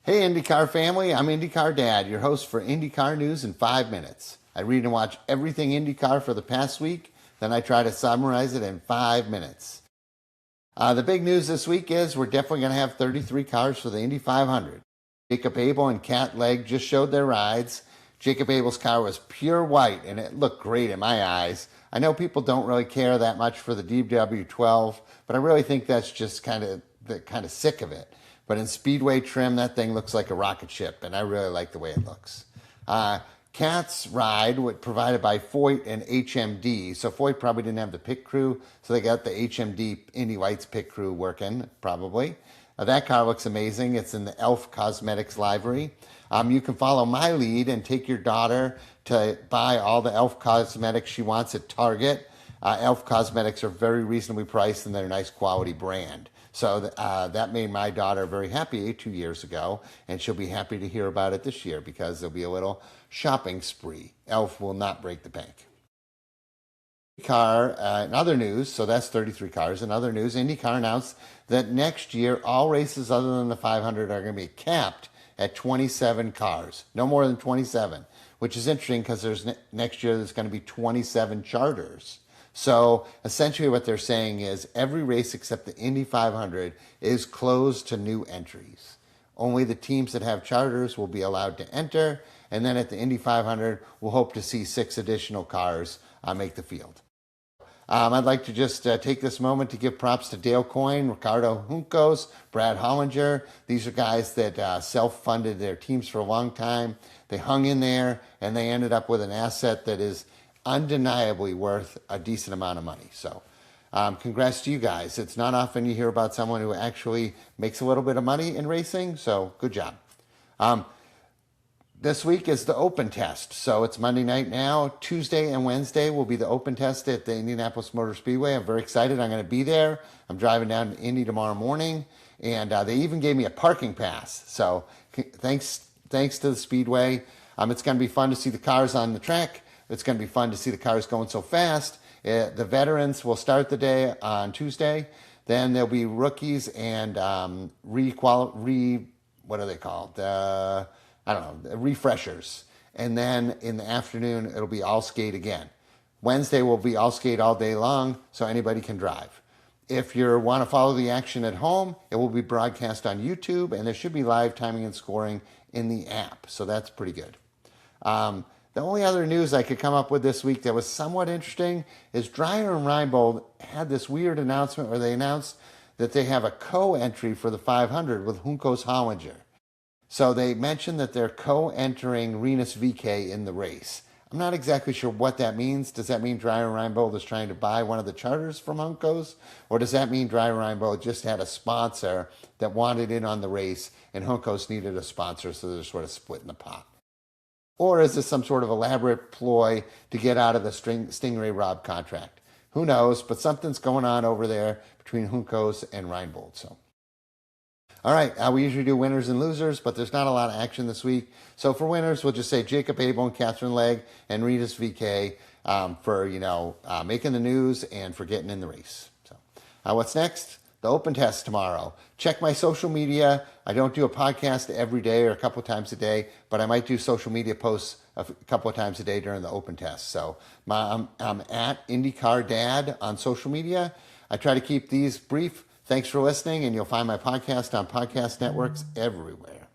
Hey IndyCar family, I'm IndyCar Dad, your host for IndyCar News in 5 minutes. I read and watch everything IndyCar for the past week, then I try to summarize it in 5 minutes. The big news this week is we're definitely going to have 33 cars for the Indy 500. Jacob Abel and Kat Legg just showed their rides. Jacob Abel's car was pure white and it looked great in my eyes. I know people don't really care that much for the DW12, but I really think that's just kind of sick of it. But in speedway trim, that thing looks like a rocket ship, and I really like the way it looks. Kat's ride was provided by Foyt and HMD. So Foyt probably didn't have the pit crew, so they got the HMD Indy Lights pit crew working, probably. That car looks amazing. It's in the Elf Cosmetics Library. You can follow my lead and take your daughter to buy all the Elf Cosmetics she wants at Target. Elf Cosmetics are very reasonably priced and they're a nice quality brand. So that made my daughter very happy 2 years ago, and she'll be happy to hear about it this year because there'll be a little shopping spree. Elf will not break the bank. In other news, so that's 33 cars. In other news, IndyCar announced that next year all races other than the 500 are going to be capped at 27 cars, no more than 27, which is interesting because next year there's going to be 27 charters. So essentially what they're saying is every race except the Indy 500 is closed to new entries. Only the teams that have charters will be allowed to enter, and then at the Indy 500, we'll hope to see 6 additional cars make the field. I'd like to just take this moment to give props to Dale Coyne, Ricardo Juncos, Brad Hollinger. These are guys that self-funded their teams for a long time. They hung in there, and they ended up with an asset that is undeniably worth a decent amount of money. So congrats to you guys. It's not often you hear about someone who actually makes a little bit of money in racing, so good job. This week is the open test. So it's Monday night now. Tuesday and Wednesday will be the open test at the Indianapolis Motor Speedway. I'm very excited. I'm going to be there. I'm driving down to Indy tomorrow morning, and they even gave me a parking pass. So thanks to the Speedway. It's going to be fun to see the cars on the track. It's going to be fun to see the cars going so fast. The veterans will start the day on Tuesday. Then there'll be rookies and what are they called? Refreshers. And then in the afternoon, it'll be all skate again. Wednesday will be all skate all day long, so anybody can drive. If you want to follow the action at home, it will be broadcast on YouTube, and there should be live timing and scoring in the app. So that's pretty good. The only other news I could come up with this week that was somewhat interesting is Dreyer and Reinbold had this weird announcement where they announced that they have a co-entry for the 500 with Juncos Hollinger. So they mentioned that they're co-entering Rinus VeeKay in the race. I'm not exactly sure what that means. Does that mean Dreyer and Reinbold is trying to buy one of the charters from Juncos? Or does that mean Dreyer and Reinbold just had a sponsor that wanted in on the race and Juncos needed a sponsor, so they're sort of splitting the pot? Or is this some sort of elaborate ploy to get out of the Stingray Robb contract? Who knows, but something's going on over there between Juncos and Reinbold. So, all right, we usually do winners and losers, but there's not a lot of action this week. So for winners, we'll just say Jacob Abel and Catherine Legg and Rinus VeeKay for making the news and for getting in the race. So, what's next? The open test tomorrow. Check my social media. I don't do a podcast every day or a couple of times a day, but I might do social media posts a couple of times a day during the open test. So I'm at IndyCar Dad on social media. I try to keep these brief. Thanks for listening, and you'll find my podcast on podcast networks everywhere.